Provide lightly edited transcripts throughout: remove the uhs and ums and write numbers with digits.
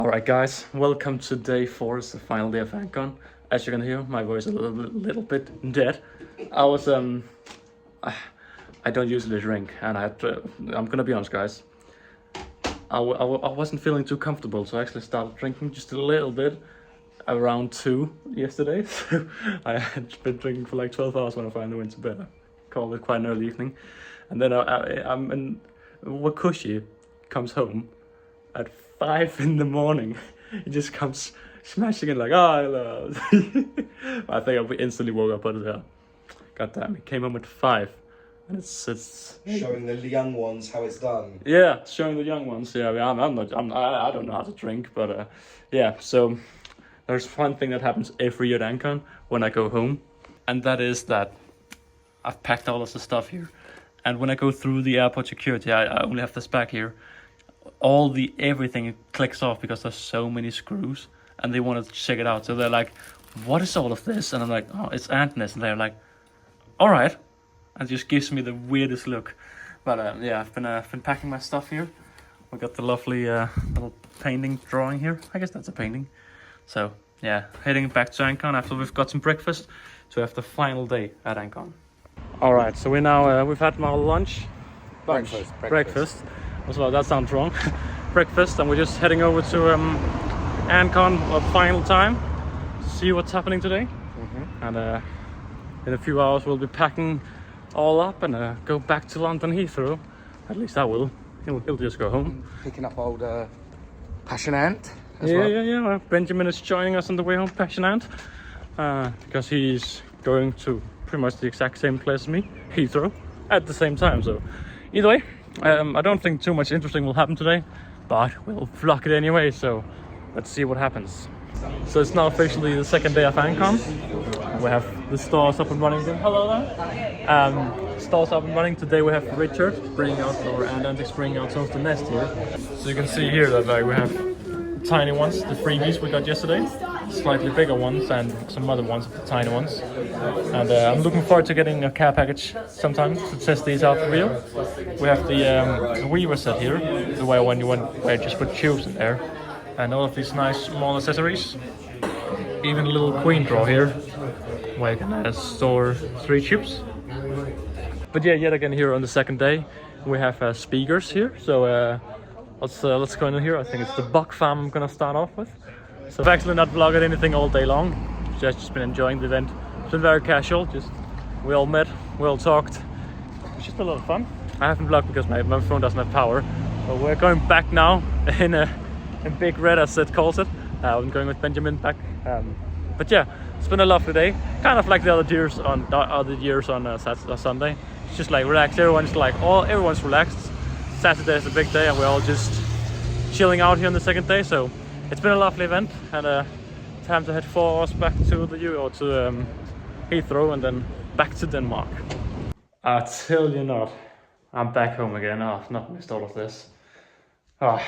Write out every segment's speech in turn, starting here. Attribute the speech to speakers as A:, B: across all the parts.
A: Alright guys, welcome to day 4, it's the final day of Antcon. As you can hear, my voice is a little bit dead. I was, I don't usually drink, and I'm gonna be honest guys, I wasn't feeling too comfortable, so I actually started drinking just a little bit around 2 yesterday. So I had been drinking for like 12 hours when I finally went to bed. I called it quite an early evening. And then I'm in Wakooshi comes home at 5 in the morning. He just comes smashing it like, oh, I love. I think I instantly woke up out of there. God damn, he came home at 5. And it's
B: showing the young ones how it's done.
A: Yeah, showing the young ones. Yeah, I don't know how to drink, but yeah. So there's one thing that happens every year at Antcon when I go home, and that is that I've packed all of the stuff here, and when I go through the airport security, I only have this bag here. Everything clicks off because there's so many screws, and they want to check it out. So they're like, "What is all of this?" And I'm like, "Oh, it's Antness." And they're like, "All right," and just gives me the weirdest look. But yeah, I've been packing my stuff here. We got the lovely little painting drawing here. I guess that's a painting. So yeah, heading back to Antcon after we've got some breakfast to have the final day at Antcon. All right, so we're now we've had our lunch. Breakfast. Well, that sounds wrong. Breakfast, and we're just heading over to Antcon a final time to see what's happening today. And in a few hours we'll be packing all up and go back to London Heathrow. At least I will. He'll just go home.
B: Picking up old Passion Ant as
A: yeah,
B: well.
A: Yeah. Well, Benjamin is joining us on the way home, Passion Ant, because he's going to pretty much the exact same place as me, Heathrow, at the same time. So either way, I don't think too much interesting will happen today, but we'll vlog it anyway, so let's see what happens. So it's now officially the second day of Antcon. We have the stores up and running again. Hello there. Stores up and running. Today we have Richard bringing out, or Antics bringing out some of the nest here. So you can see here that we have tiny ones, the freebies we got yesterday, slightly bigger ones, and some other ones, the tiny ones. And I'm looking forward to getting a care package sometime to test these out for real. We have the Weaver set here, the way when you just put tubes in there, and all of these nice small accessories. Even a little queen drawer here, where you can store 3 tubes. But yeah, yet again here on the second day, we have speakers here. So let's go in here. I think it's the Buck Farm I'm gonna start off with. So I've actually not vlogged anything all day long. Just been enjoying the event. It's been very casual. Just we all met, we all talked. It's just a lot of fun. I haven't vlogged because my phone doesn't have power. But we're going back now in Big Red, as it calls it. I'm going with Benjamin back. But yeah, it's been a lovely day. Kind of like the other years on Saturday or Sunday. It's just like relaxed. Everyone's relaxed. Saturday is a big day, and we're all just chilling out here on the second day. So it's been a lovely event, and time to head 4 hours back to to Heathrow, and then back to Denmark. I tell you not, I'm back home again. Oh, I've not missed all of this. Oh,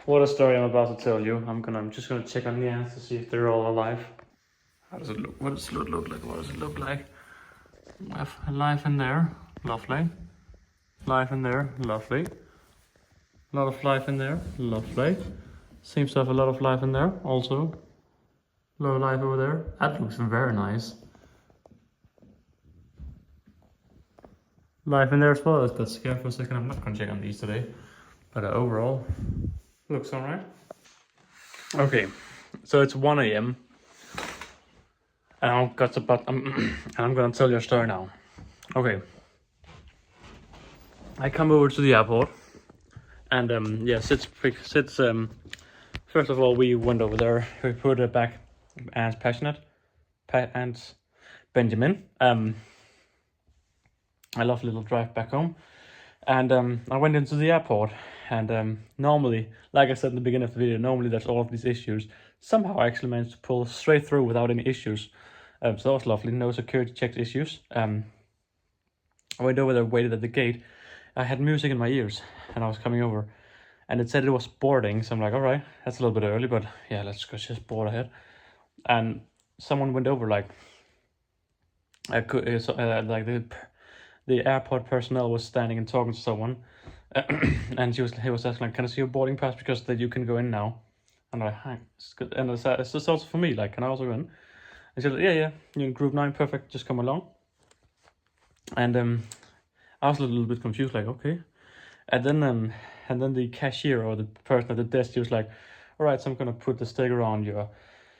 A: what a story I'm about to tell you. I'm just gonna check on the ants to see if they're all alive. How does it look? What does it look like? What does it look like? I have life in there, lovely. Life in there, lovely. A lot of life in there, lovely. Seems to have a lot of life in there also. A lot of life over there. That looks very nice. Life in there as well. I got scared for a second. I'm not gonna check on these today, but overall, looks alright. Okay, so it's 1 a.m. and I'm gonna tell you a story now. Okay, I come over to the airport, and first of all, we went over there. We put it back as and Benjamin. I love a little drive back home, and I went into the airport, and normally, like I said in the beginning of the video, normally there's all of these issues. Somehow I actually managed to pull straight through without any issues, so that was lovely. No security check issues. I went over there, waited at the gate. I had music in my ears, and I was coming over, and it said it was boarding. So I'm like, all right, that's a little bit early, but yeah, let's go just board ahead. And someone went over, like the airport personnel was standing and talking to someone, and he was asking, like, can I see your boarding pass, because that you can go in now. And I'm like, hi, it's good. And it's just also for me, like, can I also go in? And she's like, yeah, you're in group 9, perfect, just come along. And I was a little bit confused, like, okay. And then the cashier or the person at the desk, she was like, all right, so I'm gonna put the sticker on your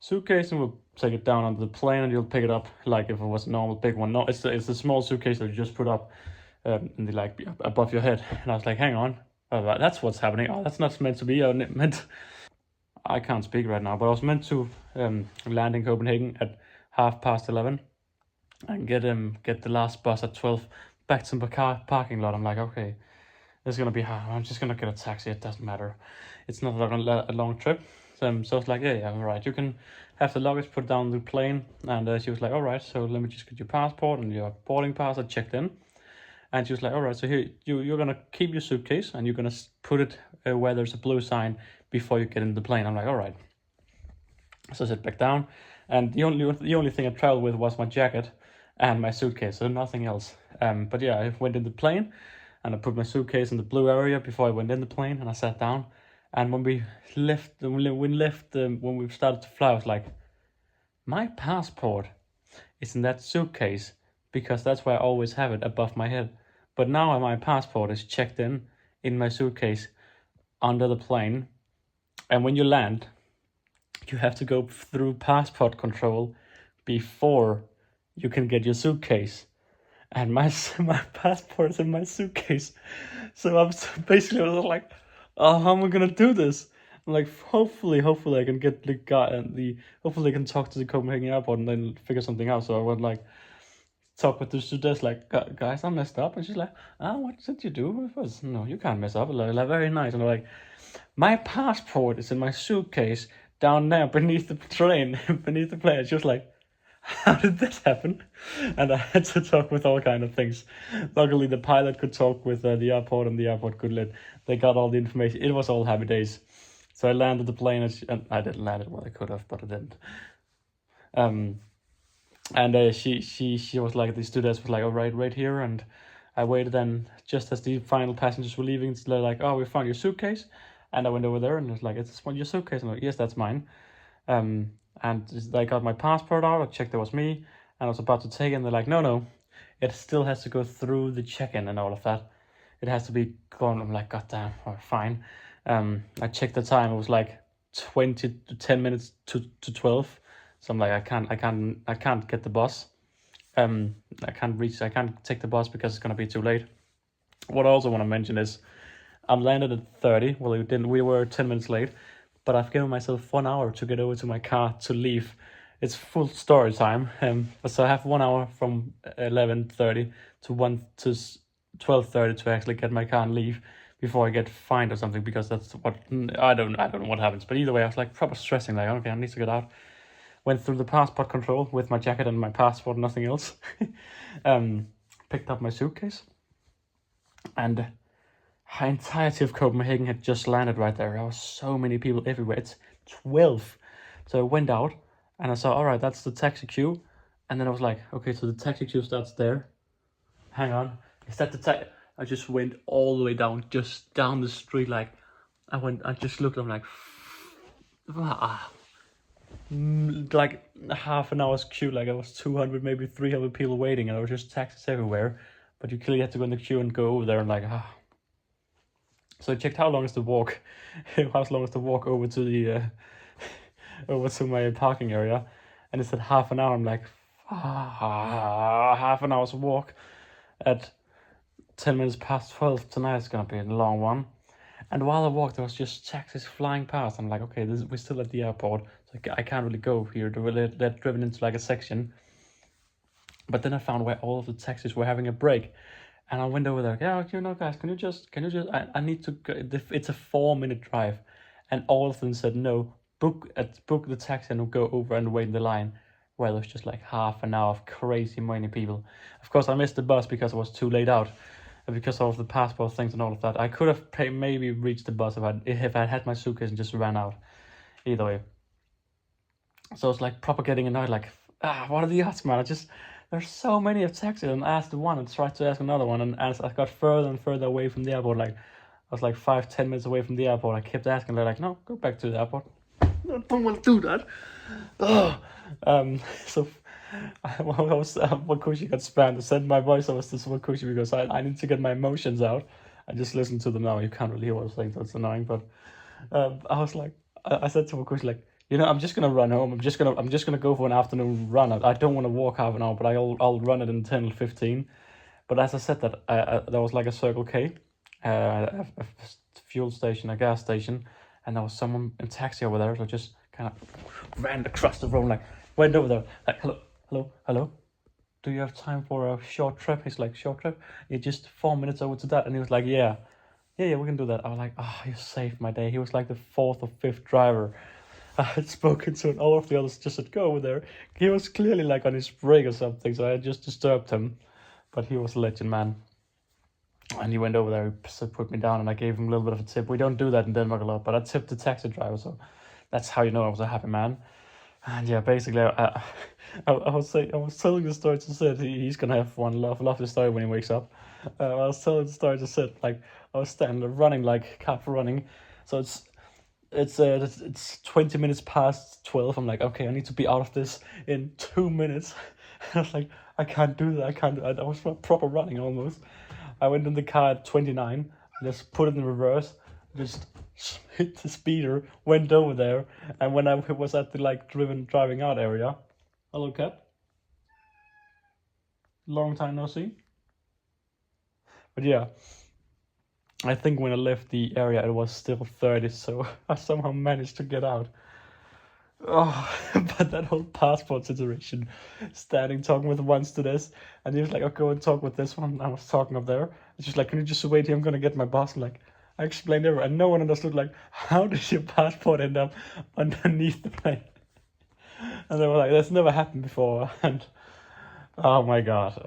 A: suitcase and we'll take it down onto the plane and you'll pick it up like if it was a normal big one. No, it's the small suitcase that you just put up in the, like, above your head. And I was like, hang on, that's what's happening. Oh, that's not meant to be. I can't speak right now, but I was meant to land in Copenhagen at 11:30 and get the last bus at 12 back to the parking lot. I'm like, okay, this is gonna be hard. I'm just gonna get a taxi. It doesn't matter. It's not a long trip. So I was like, yeah, all right. You can have the luggage put down the plane. And she was like, all right. So let me just get your passport and your boarding pass. I checked in. And she was like, all right, so here, you're going to keep your suitcase and you're going to put it where there's a blue sign before you get in the plane. I'm like, all right. So I sit back down. And the only thing I traveled with was my jacket and my suitcase, so nothing else. But yeah, I went in the plane and I put my suitcase in the blue area before I went in the plane and I sat down. And when we started to fly, I was like, my passport is in that suitcase because that's where I always have it above my head. But now my passport is checked in my suitcase under the plane. And when you land, you have to go through passport control before you can get your suitcase. And my passport is in my suitcase. So I was like, oh, how am I gonna do this? I'm like, hopefully I can get the guy and hopefully I can talk to the Copenhagen airport and then figure something out. So I went like, talk with the stewardess, like, guys, I messed up. And she's like, what did you do? No, you can't mess up. Like, very nice. And I'm like, my passport is in my suitcase down there beneath the train, beneath the plane. She was like, how did that happen? And I had to talk with all kind of things. Luckily, the pilot could talk with the airport and the airport could they got all the information. It was all happy days. So I landed the plane and I didn't land it. Well, I could have, but I didn't. And she was like, the stewardess was like, all right here. And I waited, and just as the final passengers were leaving, they're like, oh, we found your suitcase. And I went over there and it was like, it's your suitcase. And I'm like, yes, that's mine. And I got my passport out. I checked it was me. And I was about to take it. And they're like, no, it still has to go through the check-in and all of that. It has to be gone. I'm like, God damn, fine. I checked the time. It was like 10 minutes to 12. So I'm like, I can't get the bus. I can't take the bus because it's gonna be too late. What I also want to mention is I'm landed at 30. Well, we were 10 minutes late, but I've given myself 1 hour to get over to my car to leave. It's full story time. So I have 1 hour from 11:30 to 12:30 to actually get my car and leave before I get fined or something, because that's what I don't know what happens. But either way, I was like proper stressing, like, okay, I need to get out. Went through the passport control with my jacket and my passport, nothing else. Picked up my suitcase, and the entirety of Copenhagen had just landed right there. There was so many people everywhere. It's 12. So I went out and I saw, all right, that's the taxi queue. And then I was like, okay, so the taxi queue starts there. Hang on, is that the taxi? I just went all the way down, just down the street. Like, I just looked, I'm like, like half an hour's queue. Like, it was 200, maybe 300 people waiting, and there were just taxis everywhere. But you clearly had to go in the queue and go over there, and like, So I checked how long is the walk, how long is the walk over to the over to my parking area, and it said half an hour. I'm like, half an hour's walk at 10 minutes past 12 tonight is gonna be a long one. And while I walked, there was just taxis flying past. I'm like, okay, we're still at the airport, so I can't really go here. They're driven into like a section. But then I found where all of the taxis were having a break, and I went over there. Yeah, guys, can you just? I need to go. It's a 4-minute drive, and all of them said no. Book the taxi and go over and wait in the line. Well, it was just like half an hour of crazy many people. Of course, I missed the bus because I was too late out, because of the passport things and all of that. I could have maybe reached the bus if I had my suitcase and just ran out. Either way. So it's like proper getting annoyed, like, what are the odds, man? There's so many of taxis, and I asked one and tried to ask another one, and as I got further and further away from the airport, like, I was like 5-10 minutes away from the airport, I kept asking, they're like, no, go back to the airport. I don't want to do that. Oh. So I was Wakooshi got spammed. I sent my voiceovers to Wakooshi because I need to get my emotions out. I just listened to them now. You can't really hear what I'm saying, so it's annoying. But I was like, I said to Wakooshi, like, you know, I'm just gonna run home. I'm just gonna go for an afternoon run. I don't want to walk half an hour, but I'll run it in 10 or 15. But as I said that, there was like a Circle K, a fuel station, a gas station, and there was someone in taxi over there. So I just kind of ran across the road, like went over there, like hello. Do you have time for a short trip? He's like, short trip? Yeah, just 4 minutes over to that. And he was like, yeah, we can do that. I was like, oh, you saved my day. He was like the 4th or 5th driver I had spoken to, and all of the others just said, go over there. He was clearly like on his break or something, so I just disturbed him. But he was a legend, man. And he went over there, he put me down, and I gave him a little bit of a tip. We don't do that in Denmark a lot, but I tipped the taxi driver, so that's how you know I was a happy man. And yeah, basically, I was telling the story to Sid. He's gonna have one lovely story when he wakes up. I was telling the story to Sid, like I was standing there running, like calf running. So it's 20 minutes past 12. I'm like, okay, I need to be out of this in 2 minutes. I was like, I can't do that. I was proper running almost. I went in the car at 29. Just put it in reverse. Just hit the speeder, went over there, and when I was at the like driving out area, hello cat, long time no see. But yeah, I think when I left the area it was still 30, so I somehow managed to get out. Oh, but that whole passport situation, standing talking with one to this, and he was like, I'll go and talk with this one. I was talking up there. It's just like, can you just wait here? I'm gonna get my boss. I'm like, I explained everything, and no one understood, like, how did your passport end up underneath the plane? And they were like, that's never happened before. And oh my god,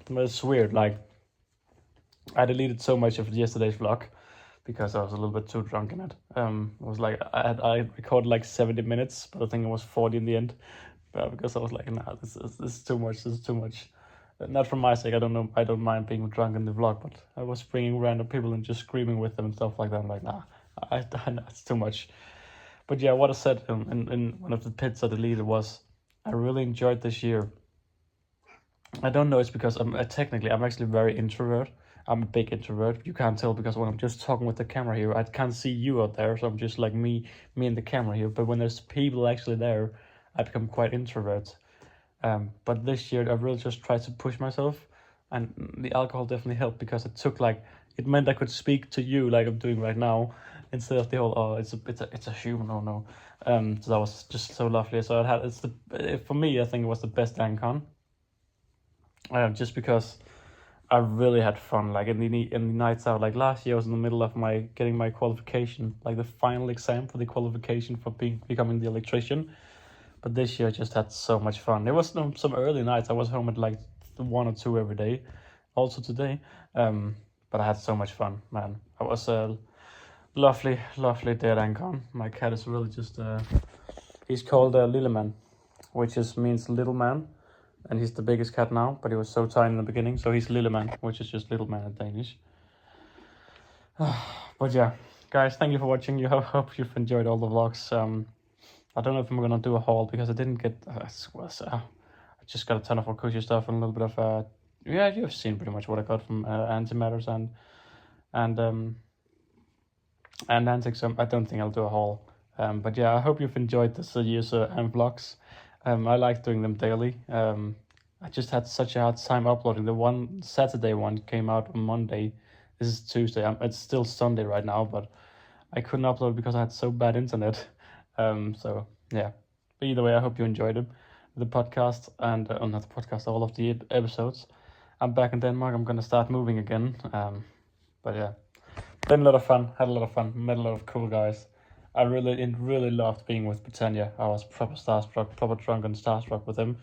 A: it's weird. Like, I deleted so much of yesterday's vlog because I was a little bit too drunk in it. It was like I recorded like 70 minutes, but I think it was 40 in the end. Because I was like, nah, this is too much. This is too much. Not from my sake. I don't mind being drunk in the vlog, but I was bringing random people and just screaming with them and stuff like that. I'm like, nah, it's too much. But yeah, what I said in one of the pits I deleted was, I really enjoyed this year. I don't know, it's because I'm actually very introvert. I'm a big introvert. You can't tell because when I'm just talking with the camera here, I can't see you out there. So I'm just like me and the camera here. But when there's people actually there, I become quite introvert. But this year I really just tried to push myself, and the alcohol definitely helped because it meant I could speak to you like I'm doing right now, instead of the whole it's a human, oh no. So that was just so lovely. So for me, I think it was the best DanCon. Just because I really had fun, like in the nights out. Like last year I was in the middle of getting my qualification, like the final exam for the qualification for becoming the electrician. But this year I just had so much fun. There was some early nights. I was home at like 1 or 2 every day, also today. But I had so much fun, man. I was a lovely day at Ancon. My cat is really just he's called Lilleman, which means little man. And he's the biggest cat now, but he was so tiny in the beginning, so he's Lilleman, which is just little man in Danish. But yeah, guys, thank you for watching. I hope you've enjoyed all the vlogs. I don't know if I'm gonna do a haul because I didn't get. I just got a ton of Wakooshi stuff and a little bit of yeah, you've seen pretty much what I got from Antimatters and Antics. I don't think I'll do a haul. But yeah, I hope you've enjoyed this year's vlogs. I like doing them daily. I just had such a hard time uploading. The one Saturday one came out on Monday. This is Tuesday. It's still Sunday right now, but I couldn't upload because I had so bad internet. So yeah. But either way, I hope you enjoyed it. The podcast and not the podcast, all of the episodes. I'm back in Denmark. I'm gonna start moving again. But yeah, been a lot of fun. Had a lot of fun. Met a lot of cool guys. I really loved being with Britannia. I was proper starstruck, proper drunk and starstruck with him.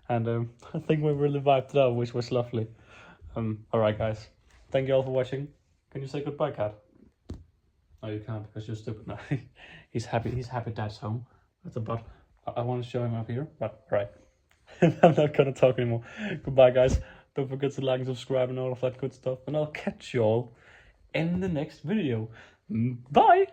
A: And I think we really vibed it up, which was lovely. Alright guys, thank you all for watching. Can you say goodbye, cat? No, you can't because you're stupid. No, he's happy dad's home. That's a but. I want to show him up here, but alright. I'm not gonna talk anymore. Goodbye guys. Don't forget to like and subscribe and all of that good stuff. And I'll catch you all in the next video. Bye!